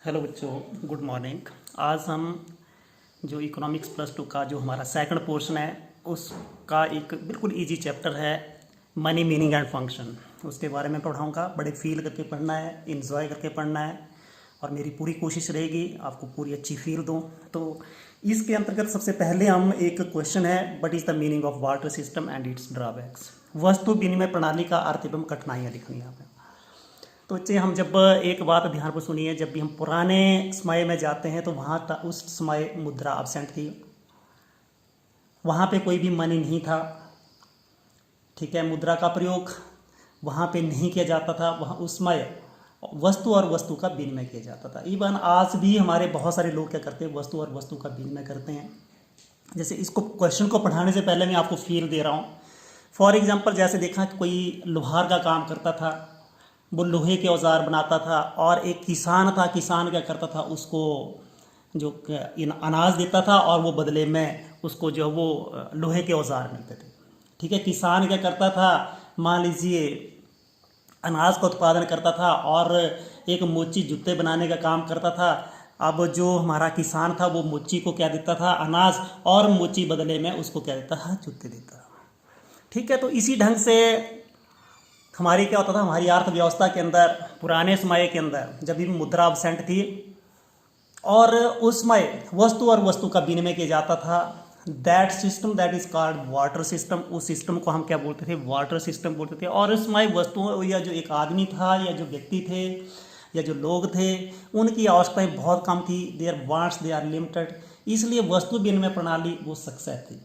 Hello बच्चों, good morning. आज हम जो इकोनॉमिक्स प्लस टू का जो हमारा सेकंड पोर्शन है उसका एक बिल्कुल इजी चैप्टर है मनी मीनिंग एंड फंक्शन। उसके बारे में पढ़ाऊँगा। बड़े फील करके पढ़ना है, इन्जॉय करके पढ़ना है और मेरी पूरी कोशिश रहेगी आपको पूरी अच्छी फील दूँ। तो इसके अंतर्गत सबसे पहले हम एक क्वेश्चन है, what is the meaning of water system and it's drawbacks. वस्तु विनिमय प्रणाली का अर्थ एवं कठिनाइयाँ लिखनी है आपने। तो बच्चे हम जब एक बात ध्यान पर सुनिए, जब भी हम पुराने समय में जाते हैं तो वहाँ उस समय मुद्रा एब्सेंट थी, वहाँ पे कोई भी मनी नहीं था। ठीक है, मुद्रा का प्रयोग वहाँ पे नहीं किया जाता था। वहाँ उस समय वस्तु और वस्तु का विनिमय किया जाता था। इवन आज भी हमारे बहुत सारे लोग क्या करते हैं, वस्तु और वस्तु का विनिमय करते हैं। जैसे इसको क्वेश्चन को पढ़ाने से पहले मैं आपको फील दे रहा हूँ। फॉर एग्जाम्पल, जैसे देखा कि कोई लोहार का काम करता था, वो लोहे के औजार बनाता था, और एक किसान था, किसान क्या करता था, उसको जो अनाज देता था और वो बदले में उसको जो वो लोहे के औजार मिलते थे। ठीक है, किसान क्या करता था, मान लीजिए अनाज का उत्पादन करता था और एक मोची जूते बनाने का काम करता था। अब जो हमारा किसान था वो मोची को क्या देता था, अनाज, और मोची बदले में उसको क्या देता था, जूते देता था। ठीक है, तो इसी ढंग से हमारी क्या होता था, हमारी अर्थव्यवस्था के अंदर पुराने समय के अंदर जब भी मुद्रा एब्सेंट थी और उस समय वस्तु और वस्तु का विनिमय किया जाता था, that system that is called water system. उस सिस्टम को हम क्या बोलते थे, वाटर सिस्टम बोलते थे। और उस समय वस्तुओं या जो एक आदमी था या जो व्यक्ति थे या जो लोग थे, उनकी आवश्यकताएं बहुत कम थी। Their wants they are limited. इसलिए वस्तु विनिमय प्रणाली वो सक्सेस थी,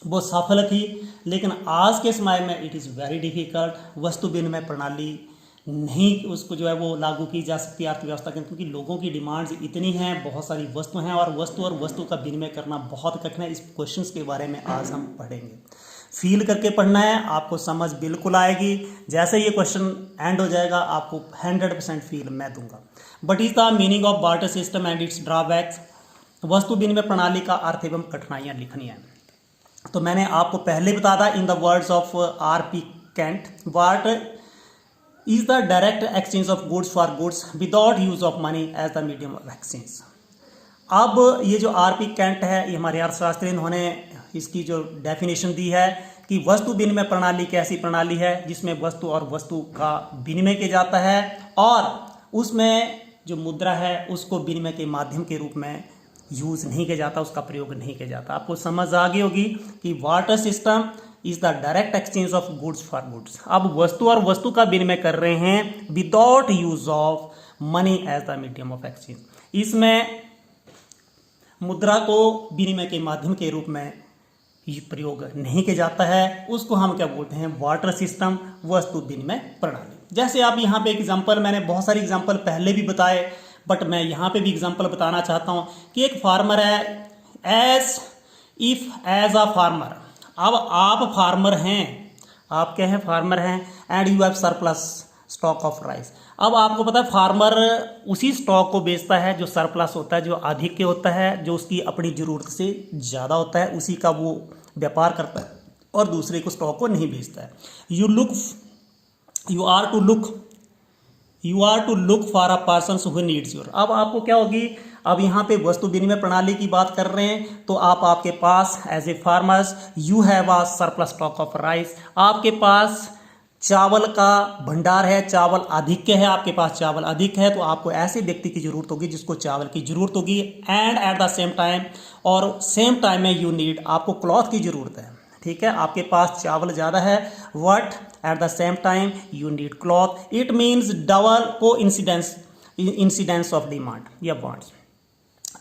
वो सफल थी। लेकिन आज के समय में इट इज़ वेरी डिफ़िकल्ट। वस्तु विनिमय प्रणाली नहीं उसको जो है वो लागू की जा सकती अर्थव्यवस्था के, क्योंकि लोगों की डिमांड्स इतनी हैं, बहुत सारी वस्तु हैं और वस्तु का विनिमय करना बहुत कठिन है। इस क्वेश्चंस के बारे में आज हम पढ़ेंगे। फील करके पढ़ना है, आपको समझ बिल्कुल आएगी। जैसे ये क्वेश्चन एंड हो जाएगा आपको 100% फील मैं दूंगा। But is the meaning of water system and it's drawbacks. वस्तु विनिमय प्रणाली का अर्थ एवं कठिनाइयाँ लिखनी है। तो मैंने आपको पहले बता था, in the words of R.P. Kent, what is the direct exchange of goods for goods without use of money as the medium of exchange. अब ये जो R.P. Kent है, ये हमारे अर्थशास्त्री, इन्होंने इसकी जो डेफिनेशन दी है कि वस्तु विनिमय प्रणाली एक ऐसी प्रणाली है जिसमें वस्तु और वस्तु का विनिमय किया जाता है और उसमें जो मुद्रा है उसको विनिमय के माध्यम के रूप में यूज़ नहीं किया जाता, उसका प्रयोग नहीं किया जाता। आपको समझ आ गई होगी कि barter system is the direct exchange of goods for goods. अब वस्तु और वस्तु का विनिमय कर रहे हैं without use of money as the medium of exchange. इसमें मुद्रा को विनिमय के माध्यम के रूप में प्रयोग नहीं किया जाता है, उसको हम क्या बोलते हैं, वाटर सिस्टम, वस्तु विनिमय प्रणाली। जैसे आप यहाँ पे एग्जाम्पल, मैंने बहुत सारी एग्जाम्पल पहले भी बताए, बट मैं यहाँ पे भी एग्जांपल बताना चाहता हूँ कि एक फार्मर है, एज अ फार्मर। अब आप फार्मर हैं, आप क्या हैं, फार्मर हैं, and you have surplus stock of rice. अब आपको पता है फार्मर उसी स्टॉक को बेचता है जो सरप्लस होता है, जो अधिक के होता है, जो उसकी अपनी ज़रूरत से ज़्यादा होता है, उसी का वो व्यापार करता है और दूसरे को स्टॉक को नहीं बेचता है। You are to look for a person who needs your. अब आपको क्या होगी, अब यहाँ पे वस्तु विनिमय प्रणाली की बात कर रहे हैं, तो आपके पास as a farmers you have a surplus stock of rice. आपके पास चावल का भंडार है, चावल अधिक है, आपके पास चावल अधिक है, तो आपको ऐसे व्यक्ति की जरूरत होगी जिसको चावल की जरूरत होगी। And at the same time, और सेम टाइम में यू नीड, आपको क्लॉथ की जरूरत है। ठीक है, आपके पास चावल ज़्यादा है, what at the same time you need cloth. It means double coincidence of demand या वांट्स।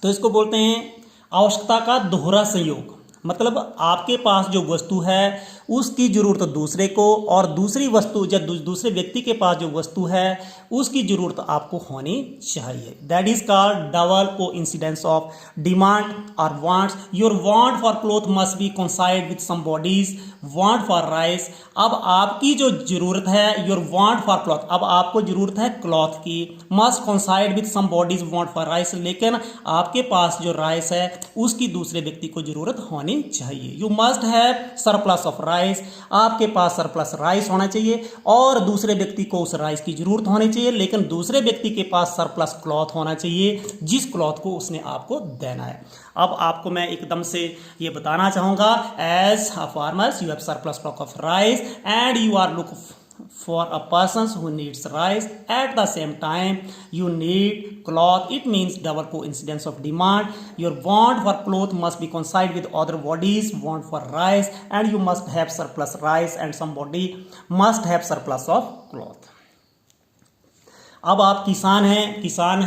तो इसको बोलते हैं आवश्यकता का दोहरा संयोग। मतलब आपके पास जो वस्तु है उसकी जरूरत दूसरे को, और दूसरी वस्तु जब दूसरे व्यक्ति के पास जो वस्तु है उसकी जरूरत आपको होनी चाहिए। That is called double coincidence of demand और wants. Your want for cloth must be coincide with somebody's want for rice. अब आपकी जो जरूरत है, योर वांट फॉर क्लॉथ, अब आपको जरूरत है क्लॉथ की, must coincide with somebody's want for rice. लेकिन आपके पास जो राइस है उसकी दूसरे व्यक्ति को जरूरत होनी चाहिए। You must have surplus of rice rice, आपके पास सरप्लस राइस होना चाहिए और दूसरे व्यक्ति को उस राइस की जरूरत होनी चाहिए, लेकिन दूसरे व्यक्ति के पास सरप्लस क्लॉथ होना चाहिए जिस क्लॉथ को उसने आपको देना है। अब आपको मैं एकदम से ये बताना चाहूँगा, as a farmers you have surplus stock of rice and you are look for a person who needs rice, at the same time you need cloth. It means double coincidence of demand. Your want for cloth must be coincide with other bodies want for rice, and you must have surplus rice and somebody must have surplus of cloth. अब आप किसान हैं, किसान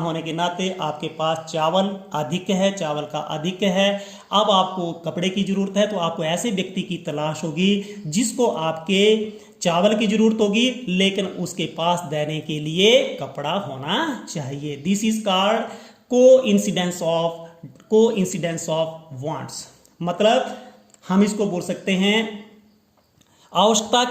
होने के नाते आपके पास चावल अधिक है, चावल का अधिक है। अब आपको कपड़े की ज़रूरत है, तो आपको ऐसे व्यक्ति की तलाश होगी जिसको आपके चावल की ज़रूरत होगी लेकिन उसके पास देने के लिए कपड़ा होना चाहिए। This is called coincidence of wants. मतलब हम इसको बोल सकते हैं आवश्यकता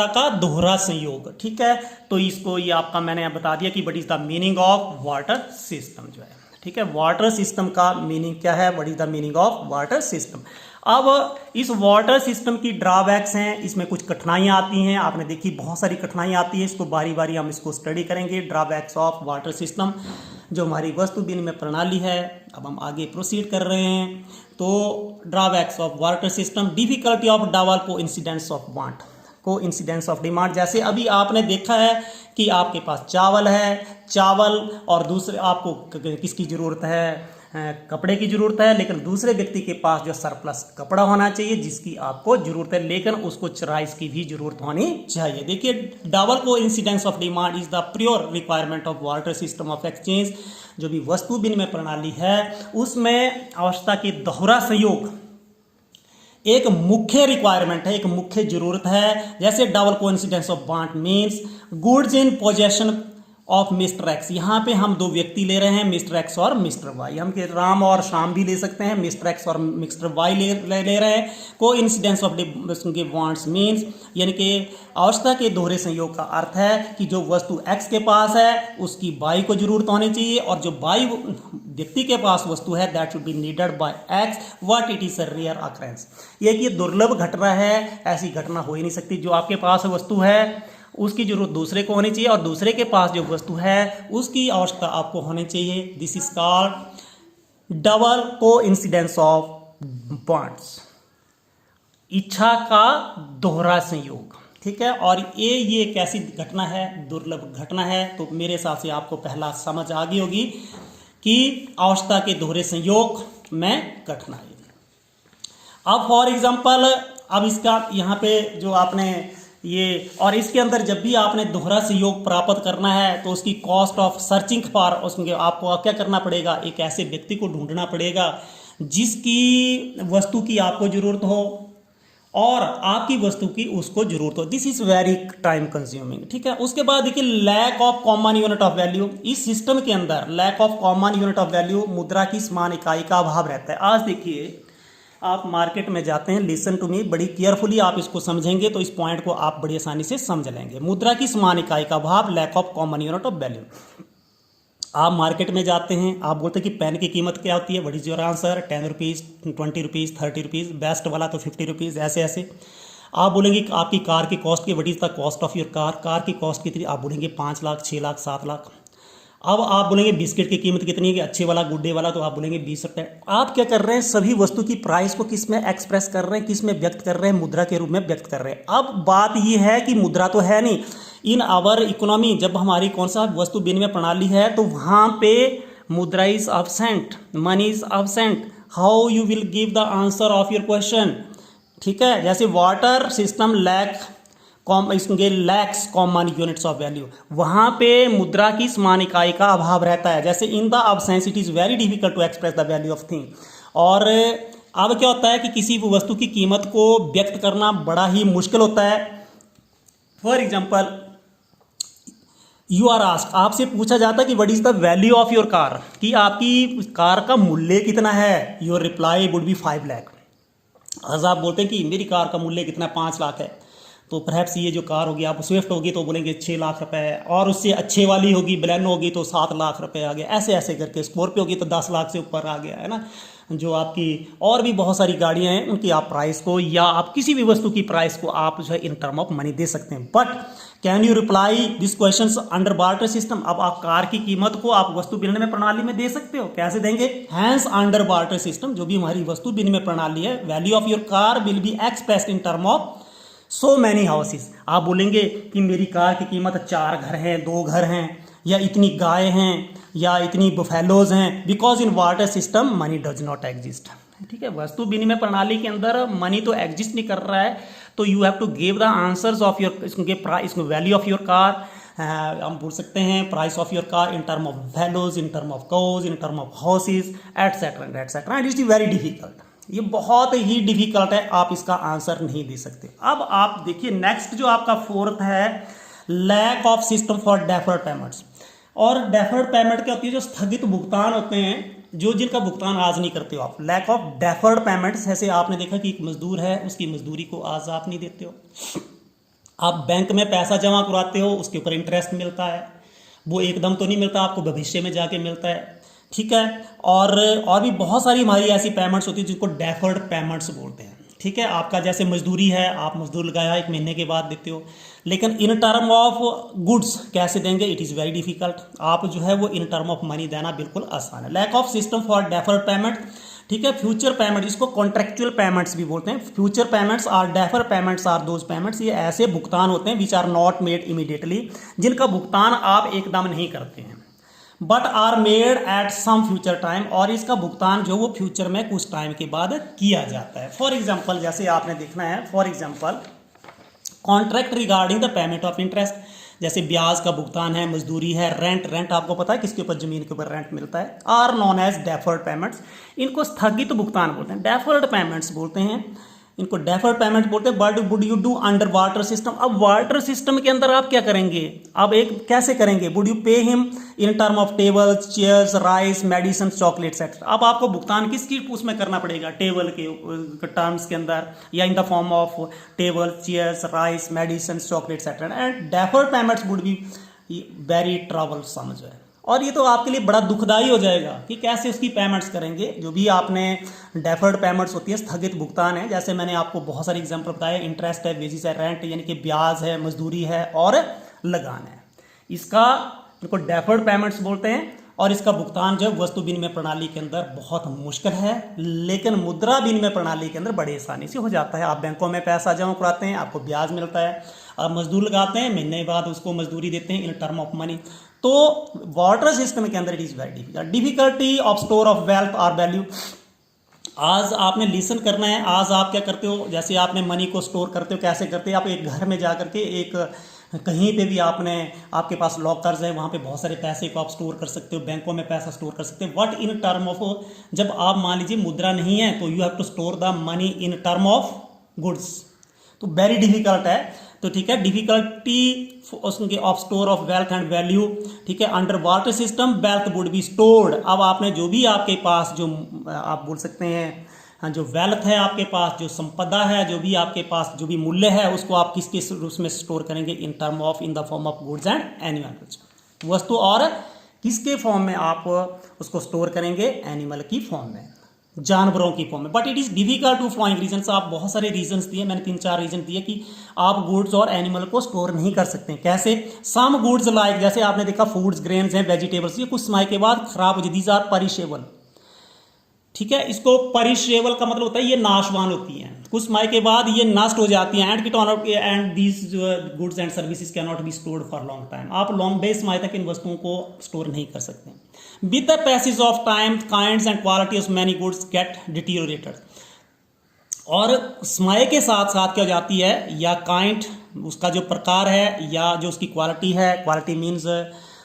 का दोहरा संयोग। ठीक है, तो इसको ये आपका मैंने बता दिया कि what is the meaning of water system जो है। ठीक है, वाटर सिस्टम का मीनिंग क्या है, what is the meaning of water system. अब इस वाटर सिस्टम की ड्रॉबैक्स हैं, इसमें कुछ कठिनाइयाँ आती हैं, आपने देखी बहुत सारी कठिनाइयाँ आती है, इसको बारी बारी हम इसको स्टडी करेंगे। ड्रॉबैक्स ऑफ वाटर सिस्टम जो हमारी वस्तु विनिमय प्रणाली है, अब हम आगे प्रोसीड कर रहे हैं। तो drawbacks of water system, difficulty of double coincidence of want, coincidence of demand. जैसे अभी आपने देखा है कि आपके पास चावल है, चावल और दूसरे आपको किसकी ज़रूरत है, कपड़े की ज़रूरत है, लेकिन दूसरे व्यक्ति के पास जो सरप्लस कपड़ा होना चाहिए जिसकी आपको ज़रूरत है, लेकिन उसको राइस की भी ज़रूरत होनी चाहिए। देखिए, double coincidence of demand is the pure requirement of water system of exchange. जो भी वस्तु विनिमय प्रणाली है उसमें आवश्यकता के दोहरा संयोग एक मुख्य रिक्वायरमेंट है, एक मुख्य जरूरत है। जैसे double coincidence of want means goods in possession of mister x. यहाँ पे हम दो व्यक्ति ले रहे हैं, मिस्टर एक्स और मिस्टर वाई। हम के राम और शाम भी ले सकते हैं, मिस्टर एक्स और मिस्टर वाई ले रहे हैं। को इंसिडेंस ऑफ वांट्स मीन्स, यानी कि आवश्यकता के दोहरे संयोग का अर्थ है कि जो वस्तु एक्स के पास है उसकी वाई को जरूरत होनी चाहिए, और जो वाई व्यक्ति के पास वस्तु है that should be needed by X what it is a rare occurrence. ये दुर्लभ घटना है, ऐसी घटना हो ही नहीं सकती। जो आपके पास वस्तु है उसकी जरूरत दूसरे को होनी चाहिए और दूसरे के पास जो वस्तु है उसकी आवश्यकता आपको होनी चाहिए। This is called double coincidence of wants, इच्छा का दोहरा संयोग। ठीक है, और ये एक ऐसी घटना है, दुर्लभ घटना है। तो मेरे हिसाब से आपको पहला समझ आ गई होगी कि आवश्यकता के दोहरे संयोग में कठिनाई। अब फॉर एग्जांपल, अब इसका यहाँ पे जो आपने ये, और इसके अंदर जब भी आपने दोहरा संयोग प्राप्त करना है तो उसकी कॉस्ट ऑफ सर्चिंग फॉर, उसमें आपको क्या करना पड़ेगा, एक ऐसे व्यक्ति को ढूंढना पड़ेगा जिसकी वस्तु की आपको जरूरत हो और आपकी वस्तु की उसको जरूरत हो। This is very time consuming. ठीक है, उसके बाद देखिए lack of common unit of value. इस सिस्टम के अंदर lack of common unit of value, मुद्रा की समान इकाई का अभाव रहता है। आज देखिए आप मार्केट में जाते हैं, लिसन टू मी, बड़ी केयरफुली आप इसको समझेंगे तो इस पॉइंट को आप बड़ी आसानी से समझ लेंगे। मुद्रा की समान इकाई का अभाव, lack of common unit of value. आप मार्केट में जाते हैं, आप बोलते हैं कि पेन की कीमत क्या होती है, what is your answer, 10 rupees, 20 rupees, 30 rupees, best वाला तो 50 रुपीज़, ऐसे ऐसे। आप बोलेंगे कि आपकी कार की कॉस्ट की, what is the cost of your car, car की कॉस्ट कितनी, आप बोलेंगे 5 लाख, 6 लाख, 7 लाख। अब आप बोलेंगे बिस्किट की कीमत कितनी है, कि अच्छे वाला, गुड्डे वाला, तो आप बोलेंगे 20 रुपये। आप क्या कर रहे हैं, सभी वस्तु की प्राइस को किस में एक्सप्रेस कर रहे हैं, किस में व्यक्त कर रहे हैं, मुद्रा के रूप में व्यक्त कर रहे हैं। अब बात ये है कि मुद्रा तो है नहीं इन आवर इकोनॉमी। जब हमारी कौन सा वस्तु विनिमय प्रणाली है तो वहाँ पे मुद्रा is absent, money is absent. How you will give the answer of your question. ठीक है, जैसे water system lakhs common units of value, वहाँ पे मुद्रा की समान इकाई का अभाव रहता है। जैसे in the absence it is very difficult to express the value of thing. और अब क्या होता है कि किसी वस्तु की कीमत को व्यक्त करना बड़ा ही मुश्किल होता है। For example, you are asked, आपसे पूछा जाता है कि what is the value of your car, कि आपकी कार का मूल्य कितना है। Your reply would be 5 lakh. आज आप बोलते हैं कि मेरी कार का मूल्य कितना, 5 लाख है। तो परहैप्स ये जो कार होगी, आप स्विफ्ट होगी तो बोलेंगे 6 लाख रुपए, और उससे अच्छे वाली होगी, बलेनो होगी तो 7 लाख रुपए आ गया, ऐसे ऐसे करके। स्कॉर्पियो होगी तो 10 लाख से ऊपर आ गया, है ना। जो आपकी और भी बहुत सारी गाड़ियां हैं उनकी आप प्राइस को या आप किसी भी वस्तु की प्राइस को आप जो है इन टर्म ऑफ मनी दे सकते हैं। But can you reply this questions under barter system? अब आप कार की कीमत को आप वस्तु विनिमय प्रणाली में दे सकते हो, कैसे देंगे? हैंस अंडर बार्टर सिस्टम, जो भी हमारी वस्तु विनिमय प्रणाली है, value of your car will be expressed in term of so many houses. आप बोलेंगे कि मेरी कार की कीमत 4 घर हैं, 2 घर हैं, या इतनी गाय हैं, या इतनी बफेलोज हैं, because in water system money does not exist. ठीक है, वस्तु विनिमय प्रणाली के अंदर मनी तो एग्जिस्ट नहीं कर रहा है, तो you have to give the answers of your, इसको वैल्यू ऑफ योर कार हम बोल सकते हैं, price of your car in term of values, in term of cows, in term of houses etcetera etcetera. And it is very difficult, ये बहुत ही difficult है, आप इसका आंसर नहीं दे सकते। अब आप देखिए नेक्स्ट जो आपका फोर्थ है, lack of system for deferred payments. और डेफर्ड पेमेंट क्या होती है? जो स्थगित भुगतान होते हैं, जो जिनका भुगतान आज नहीं करते हो आप। लैक ऑफ डेफर्ड पेमेंट्स, जैसे आपने देखा कि एक मजदूर है, उसकी मजदूरी को आज आप नहीं देते हो। आप बैंक में पैसा जमा कराते हो, उसके ऊपर इंटरेस्ट मिलता है, वो एकदम तो नहीं मिलता, आपको भविष्य में जाके मिलता है। ठीक है, और भी बहुत सारी हमारी ऐसी पेमेंट्स होती है जिनको डेफर्ड पेमेंट्स बोलते हैं। ठीक है, आपका जैसे मजदूरी है, आप मजदूर लगाया 1 महीने के बाद देते हो, लेकिन इन टर्म ऑफ गुड्स कैसे देंगे? It is very difficult. आप जो है वो इन टर्म ऑफ मनी देना बिल्कुल आसान है। Lack of system for deferred payment. ठीक है, फ्यूचर पेमेंट, इसको कॉन्ट्रेक्चुअल पेमेंट्स भी बोलते हैं। Future payments are defer payments are those payments, ये ऐसे भुगतान होते हैं which are not made immediately, जिनका भुगतान आप एकदम नहीं करते हैं, but are made at some future time, और इसका भुगतान जो वो फ्यूचर में कुछ टाइम के बाद किया जाता है। फॉर एग्जाम्पल, जैसे आपने देखना है, for example contract regarding the payment of interest, जैसे ब्याज का भुगतान है, मजदूरी है, रेंट आपको पता है किसके ऊपर? जमीन के ऊपर रेंट मिलता है, are known as deferred payments. इनको स्थगित भुगतान बोलते हैं, डेफर्ड पेमेंट्स बोलते हैं, इनको डेफर्ड पेमेंट बोलते हैं। But would you do under barter system? अब वाटर सिस्टम के अंदर आप क्या करेंगे? अब एक कैसे करेंगे? Would you pay him in term of tables, chairs, rice, medicine, chocolates etcetera. अब आपको भुगतान किसकी उसमें करना पड़ेगा? टेबल के टर्म्स के अंदर, या in the form of table, chairs, rice, medicine, chocolates etcetera. And deferred payments would be very trouble समझ है, और ये तो आपके लिए बड़ा दुखदाई हो जाएगा कि कैसे उसकी पेमेंट्स करेंगे। जो भी आपने डेफर्ड पेमेंट्स होती है, स्थगित भुगतान है, जैसे मैंने आपको बहुत सारे एग्जांपल बताए, इंटरेस्ट है, वेजिस है, रेंट यानी कि ब्याज है, मजदूरी है और लगान है, इनको डेफर्ड पेमेंट्स बोलते हैं। और इसका भुगतान जो वस्तु विनिमय प्रणाली के अंदर बहुत मुश्किल है, लेकिन मुद्रा विनिमय प्रणाली के अंदर बड़े आसानी से हो जाता है। आप बैंकों में पैसा जमा कराते हैं, आपको ब्याज मिलता है, आप मजदूर लगाते हैं, महीने बाद उसको मजदूरी देते हैं इन टर्म ऑफ मनी। तो वाटर सिस्टम के अंदर it is very difficult. Difficulty of store of wealth और वैल्यू। आज आपने लिसन करना है, आज आप क्या करते हो? जैसे आपने मनी को स्टोर करते हो, कैसे करते हैं? आप एक घर में जा करके एक कहीं पे भी आपके पास लॉकर्स है, वहाँ पे बहुत सारे पैसे को आप स्टोर कर सकते हो, बैंकों में पैसा स्टोर कर सकते हो। व्हाट इन टर्म ऑफ, जब आप मान लीजिए मुद्रा नहीं है तो you have to store the money in term of goods, तो वेरी डिफिकल्ट है। तो ठीक है, difficulty of store of wealth and value. ठीक है, under barter system wealth would be stored. अब आपने जो भी आपके पास जो आप बोल सकते हैं, जो वेल्थ है आपके पास, जो संपदा है, जो भी आपके पास जो भी मूल्य है, उसको आप किसके रूप में स्टोर करेंगे? इन term of, in the form of goods and animals, वस्तु और किसके फॉर्म में आप उसको स्टोर करेंगे? एनिमल की फॉर्म में, जानवरों की फॉर्म में। But it is difficult to following reason. आप बहुत सारे रीजंस दिए, मैंने 3-4 रीजन दिए कि आप गुड्स और एनिमल को स्टोर नहीं कर सकते। कैसे? सम गुड्स लाइक, जैसे आपने देखा फूड्स, ग्रेन्स हैं, वेजिटेबल्स, ये कुछ समय के बाद खराब हो जाती, दीज आर परिशेबल। ठीक है, इसको परिशेबल का मतलब होता है ये नाशवान होती हैं, कुछ समय के बाद ये नष्ट हो जाती हैं। And these goods and services can not be stored for long time. आप लंबे समय तक इन वस्तुओं को स्टोर नहीं कर सकते। With the passage of time kinds and quality of many goods get deteriorated. और समय के साथ साथ क्या हो जाती है, या काइंड उसका जो प्रकार है, या जो उसकी क्वालिटी है, क्वालिटी मीन्स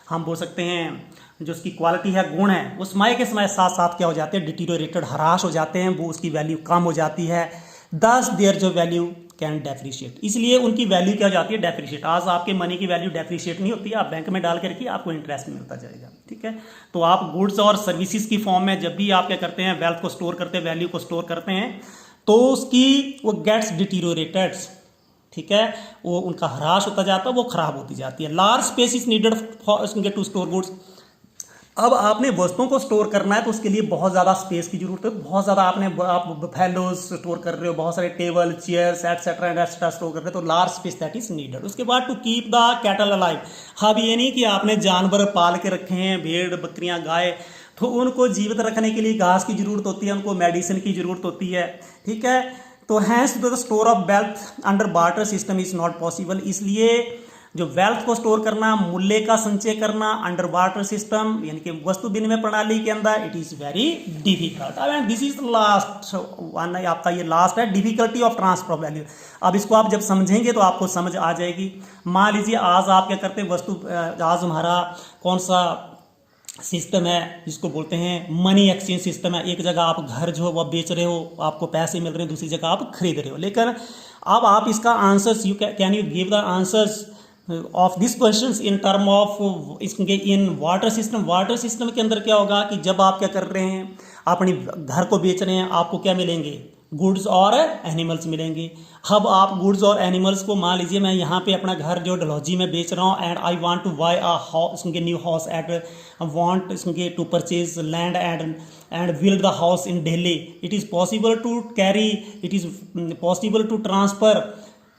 हम बोल सकते हैं जो उसकी क्वालिटी है, गुण है, वो समय के समय साथ साथ क्या हो जाते हैं? डिटीरियोरेटेड, हराश हो जाते हैं, वो उसकी वैल्यू कम हो जाती है। दस देयर जो वैल्यू कैन डेप्रिशिएट, इसलिए उनकी वैल्यू क्या हो जाती है? डेप्रिशिएट। आज आपके मनी की वैल्यू डेप्रिशिएट नहीं होती है, आप बैंक में डाल के रखिए, आपको इंटरेस्ट मिलता जाएगा। ठीक है, तो आप गुड्स और सर्विसेज की फॉर्म में जब भी आप क्या करते हैं, वेल्थ को स्टोर करते हैं, वैल्यू को स्टोर करते हैं, तो उसकी वो गेट्स डिटीरियोरेटेड। ठीक है, वो उनका ह्रास होता जाता है, वो खराब होती जाती है। Large space is needed for to store goods. अब आपने वस्तुओं को स्टोर करना है तो उसके लिए बहुत ज़्यादा स्पेस की जरूरत है, बहुत ज़्यादा आप फैलोज स्टोर कर रहे हो, बहुत सारे table chairs etcetera and etcetera store कर रहे हो, तो large space that is needed. उसके बाद to keep the cattle alive, अब ये नहीं कि आपने जानवर पाल के रखे हैं, भेड़ बकरियां गाय, तो उनको जीवित रखने के लिए घास की जरूरत होती है, उनको मेडिसिन की जरूरत होती है, ठीक है। तो hence the store of wealth under barter system is not possible, इसलिए जो वेल्थ को स्टोर करना, मूल्य का संचय करना अंडर वाटर सिस्टम यानी कि वस्तु विनिमय प्रणाली के अंदर, it is very difficult. And this is last one, आपका ये लास्ट है, difficulty of transfer of value. अब इसको आप जब समझेंगे तो आपको समझ आ जाएगी। मान लीजिए आज आप क्या करते हैं, आज हमारा कौन सा सिस्टम है जिसको बोलते हैं मनी एक्सचेंज सिस्टम है। एक जगह आप घर जो वो बेच रहे हो, आपको पैसे मिल रहे हैं, दूसरी जगह आप खरीद रहे हो। लेकिन अब आप इसका answers can you give the answers of this question in term of इसके in water system. Water system के अंदर क्या होगा कि जब आप क्या कर रहे हैं, अपने घर को बेच रहे हैं, आपको क्या मिलेंगे, गुड्स और एनिमल्स मिलेंगे। अब आप गुड्स और एनिमल्स को, मान लीजिए मैं यहाँ पे अपना घर जो डलहौजी में बेच रहा हूँ, and I want to buy a house, new house at want to purchase land and build the house in Delhi. It is possible to carry, it is possible to transfer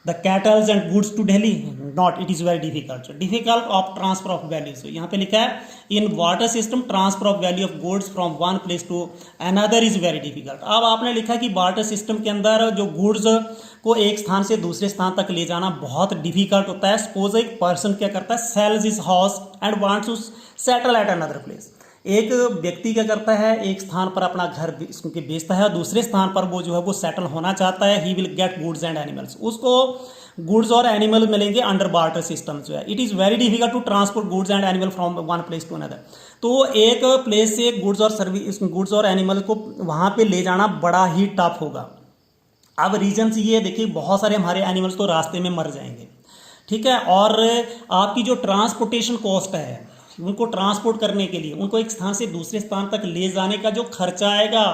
the cattle and goods to Delhi? Not, it is very difficult. Difficult of transfer of value. So यहाँ पे लिखा है in water system transfer of value of goods from one place to another is very difficult. अब आपने लिखा कि barter system के अंदर जो गुड्स को एक स्थान से दूसरे स्थान तक ले जाना बहुत डिफिकल्ट होता है। सपोज एक पर्सन क्या करता है, sells his house and wants to settle at another place. एक व्यक्ति क्या करता है, एक स्थान पर अपना घर बेचता है, दूसरे स्थान पर वो जो है वो सेटल होना चाहता है। He will get goods and animals, उसको गुड्स और एनिमल मिलेंगे अंडर बार्टर सिस्टम जो है। It is very difficult to transport goods and animal from one place to another. तो एक प्लेस से गुड्स और सर्विस, गुड्स और एनिमल को वहाँ पे ले जाना बड़ा ही टफ होगा। अब रीजन ये देखिए, बहुत सारे हमारे एनिमल्स तो रास्ते में मर जाएंगे, ठीक है। और आपकी जो ट्रांसपोर्टेशन कॉस्ट है, उनको ट्रांसपोर्ट करने के लिए, उनको एक स्थान से दूसरे स्थान तक ले जाने का जो खर्चा आएगा,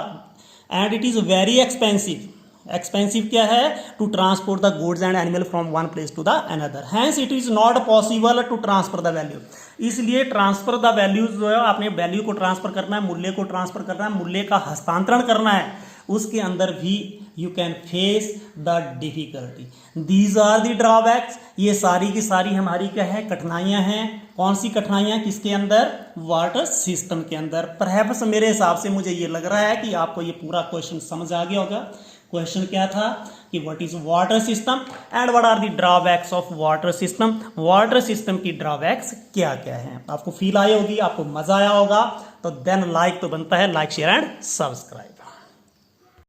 and it is very expensive. Expensive क्या है, to transport the goods and animal from one place to the another. Hence it is not possible to transfer the value. इसलिए ट्रांसफर द वैल्यूज जो है, आपने वैल्यू को transfer करना है, मूल्य को ट्रांसफर करना है, मूल्य का हस्तांतरण करना है, उसके अंदर भी you can face the difficulty. These are the drawbacks. ये सारी की सारी हमारी क्या है, कठिनाइयां हैं। कौन सी कठिनाइयां, किसके अंदर, वाटर सिस्टम के अंदर। परहैप्स मेरे हिसाब से मुझे ये लग रहा है कि आपको ये पूरा क्वेश्चन समझ आ गया होगा। क्वेश्चन क्या था कि what is water system and what are the drawbacks of water system. Water system की ड्रॉबैक्स क्या क्या हैं, आपको फील आई होगी, आपको मजा आया होगा। तो देन लाइक तो बनता है, लाइक शेयर एंड सब्सक्राइब।